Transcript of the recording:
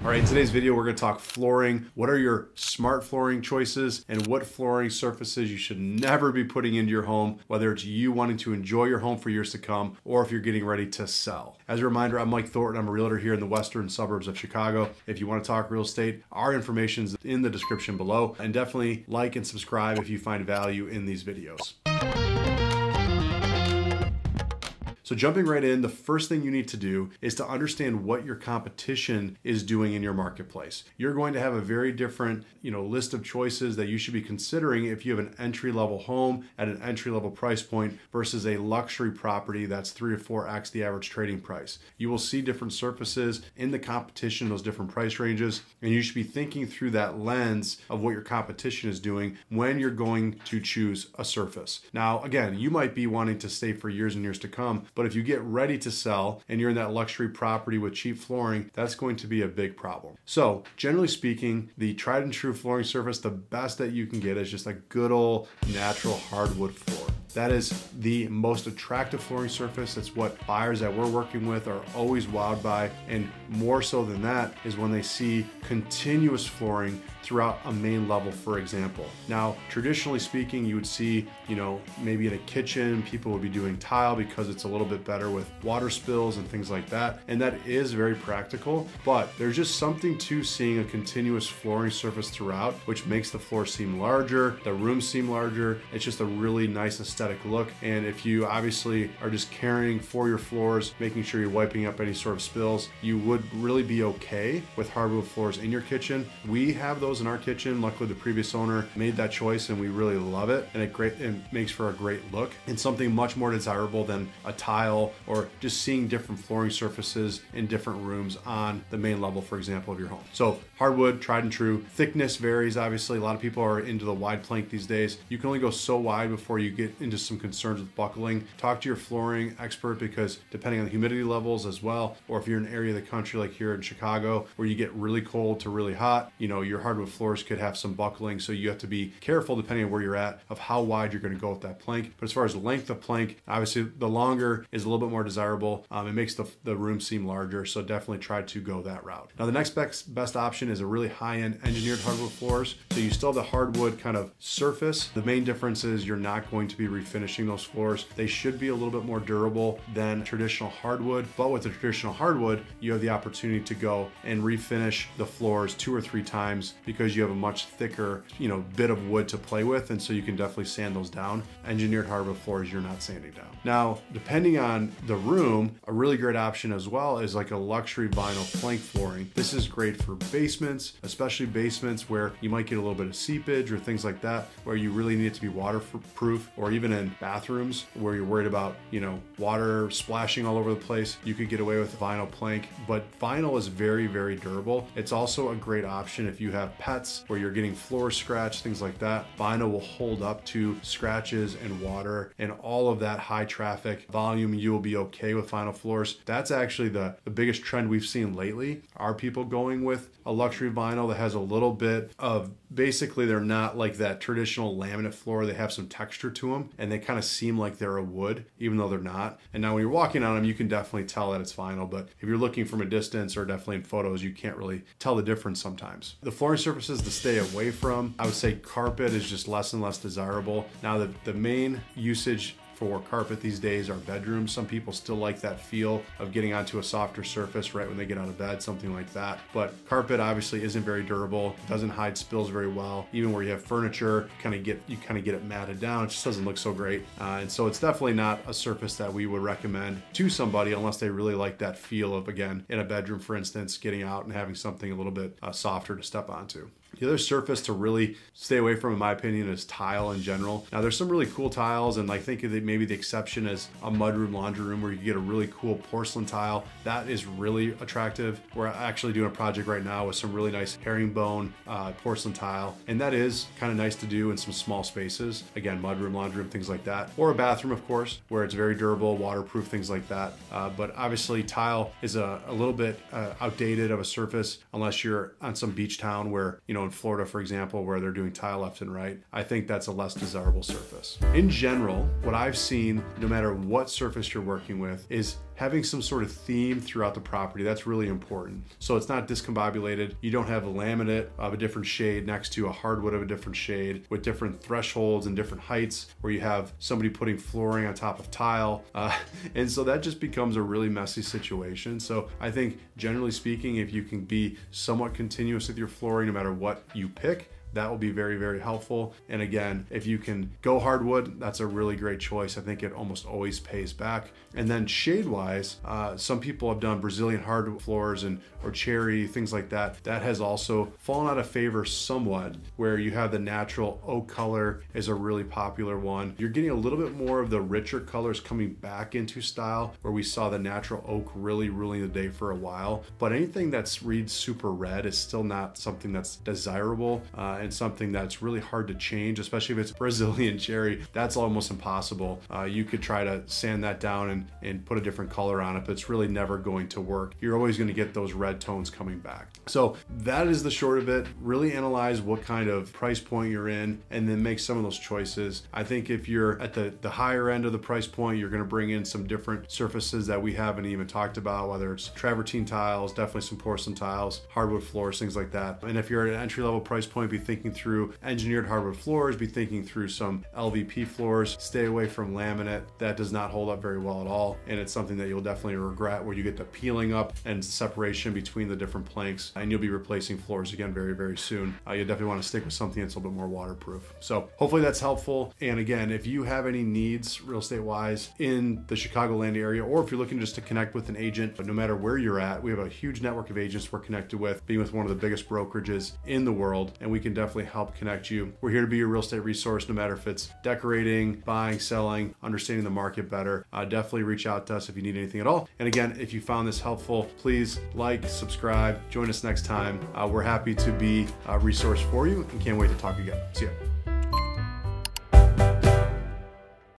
All right, in today's video, we're gonna talk flooring. What are your smart flooring choices and what flooring surfaces you should never be putting into your home, whether it's you wanting to enjoy your home for years to come or if you're getting ready to sell. As a reminder, I'm Mike Thornton. I'm a realtor here in the western suburbs of Chicago. If you wanna talk real estate, our information's in the description below, and definitely like and subscribe if you find value in these videos. So jumping right in, the first thing you need to do is to understand what your competition is doing in your marketplace. You're going to have a very different, list of choices that you should be considering if you have an entry-level home at an entry-level price point versus a luxury property that's 3 or 4x the average trading price. You will see different surfaces in the competition, those different price ranges, and you should be thinking through that lens of what your competition is doing when you're going to choose a surface. Now, again, you might be wanting to stay for years and years to come, but if you get ready to sell and you're in that luxury property with cheap flooring, that's going to be a big problem. So generally speaking, the tried and true flooring surface, the best that you can get is just a good old natural hardwood floor. That is the most attractive flooring surface. It's what buyers that we're working with are always wowed by. And more so than that is when they see continuous flooring throughout a main level, for example. Now, traditionally speaking, you would see, maybe in a kitchen, people would be doing tile because it's a little bit better with water spills and things like that. And that is very practical, but there's just something to seeing a continuous flooring surface throughout, which makes the floor seem larger, the room seem larger. It's just a really nice aesthetic look. And if you obviously are just caring for your floors, making sure you're wiping up any sort of spills, you would really be okay with hardwood floors in your kitchen. We have those in our kitchen. Luckily, the previous owner made that choice and we really love it. And it makes for a great look and something much more desirable than a tile or just seeing different flooring surfaces in different rooms on the main level, for example, of your home. So hardwood, tried and true. Thickness varies, obviously. A lot of people are into the wide plank these days. You can only go so wide before you get into some concerns with buckling. Talk to your flooring expert because depending on the humidity levels as well, or if you're in an area of the country like here in Chicago where you get really cold to really hot, your hardwood floors could have some buckling. So you have to be careful depending on where you're at of how wide you're going to go with that plank. But as far as length of plank, obviously the longer is a little bit more desirable. It makes the room seem larger. So definitely try to go that route. Now the next best option is a really high-end engineered hardwood floors. So you still have the hardwood kind of surface. The main difference is you're not going to be refinishing those floors. They should be a little bit more durable than traditional hardwood, but with the traditional hardwood, you have the opportunity to go and refinish the floors 2 or 3 times because you have a much thicker, bit of wood to play with, and so you can definitely sand those down. Engineered hardwood floors, you're not sanding down. Now, depending on the room, a really great option as well is like a luxury vinyl plank flooring. This is great for basements, especially basements where you might get a little bit of seepage or things like that, where you really need it to be waterproof, or even in bathrooms where you're worried about, water splashing all over the place. You could get away with vinyl plank, but vinyl is very, very durable. It's also a great option if you have pets where you're getting floor scratch, things like that. Vinyl will hold up to scratches and water and all of that high traffic volume. You will be okay with vinyl floors. That's actually the biggest trend we've seen lately. Are people going with a luxury vinyl that has a little bit of, basically they're not like that traditional laminate floor. They have some texture to them and they kind of seem like they're a wood, even though they're not. And now when you're walking on them, you can definitely tell that it's vinyl, but if you're looking from a distance or definitely in photos, you can't really tell the difference sometimes. The flooring surfaces to stay away from, I would say carpet is just less and less desirable. Now the main usage for carpet these days are bedrooms. Some people still like that feel of getting onto a softer surface right when they get out of bed, something like that. But carpet obviously isn't very durable, doesn't hide spills very well. Even where you have furniture, you kind of get it matted down. It just doesn't look so great. And so it's definitely not a surface that we would recommend to somebody unless they really like that feel of, again, in a bedroom, for instance, getting out and having something a little bit softer to step onto. The other surface to really stay away from, in my opinion, is tile in general. Now, there's some really cool tiles, and I think that maybe the exception is a mudroom, laundry room, where you get a really cool porcelain tile. That is really attractive. We're actually doing a project right now with some really nice herringbone porcelain tile, and that is kind of nice to do in some small spaces. Again, mudroom, laundry room, things like that. Or a bathroom, of course, where it's very durable, waterproof, things like that. But obviously, tile is a little bit outdated of a surface unless you're on some beach town where, in in Florida, for example, where they're doing tile left and right, I think that's a less desirable surface. In general, what I've seen, no matter what surface you're working with, is having some sort of theme throughout the property. That's really important. So it's not discombobulated. You don't have a laminate of a different shade next to a hardwood of a different shade with different thresholds and different heights, where you have somebody putting flooring on top of tile. And so that just becomes a really messy situation. So I think generally speaking, if you can be somewhat continuous with your flooring, no matter what you pick, that will be very, very helpful. And again, if you can go hardwood, that's a really great choice. I think it almost always pays back. And then shade-wise, some people have done Brazilian hardwood floors or cherry, things like that. That has also fallen out of favor somewhat, where you have the natural oak color is a really popular one. You're getting a little bit more of the richer colors coming back into style, where we saw the natural oak really ruling the day for a while. But anything that's reads super red is still not something that's desirable. And something that's really hard to change, especially if it's Brazilian cherry. That's almost impossible. You could try to sand that down and put a different color on it, but it's really never going to work. You're always going to get those red tones coming back. So that is the short of it. Really analyze what kind of price point you're in and then make some of those choices. I think if you're at the higher end of the price point, you're going to bring in some different surfaces that we haven't even talked about, whether it's travertine tiles, definitely some porcelain tiles, hardwood floors, things like that. And if you're at an entry-level price point, be thinking through engineered hardwood floors, be thinking through some LVP floors. Stay away from laminate. That does not hold up very well at all, and it's something that you'll definitely regret, where you get the peeling up and separation between the different planks, and you'll be replacing floors again very, very soon. You definitely want to stick with something that's a little bit more waterproof. So hopefully that's helpful. And again, if you have any needs real estate wise in the Chicagoland area, or if you're looking just to connect with an agent, but no matter where you're at, we have a huge network of agents we're connected with, being with one of the biggest brokerages in the world, and we can definitely help connect you. We're here to be your real estate resource, no matter if it's decorating, buying, selling, understanding the market better. Definitely reach out to us if you need anything at all. And again, if you found this helpful, please like, subscribe, join us next time. We're happy to be a resource for you and can't wait to talk again. See ya.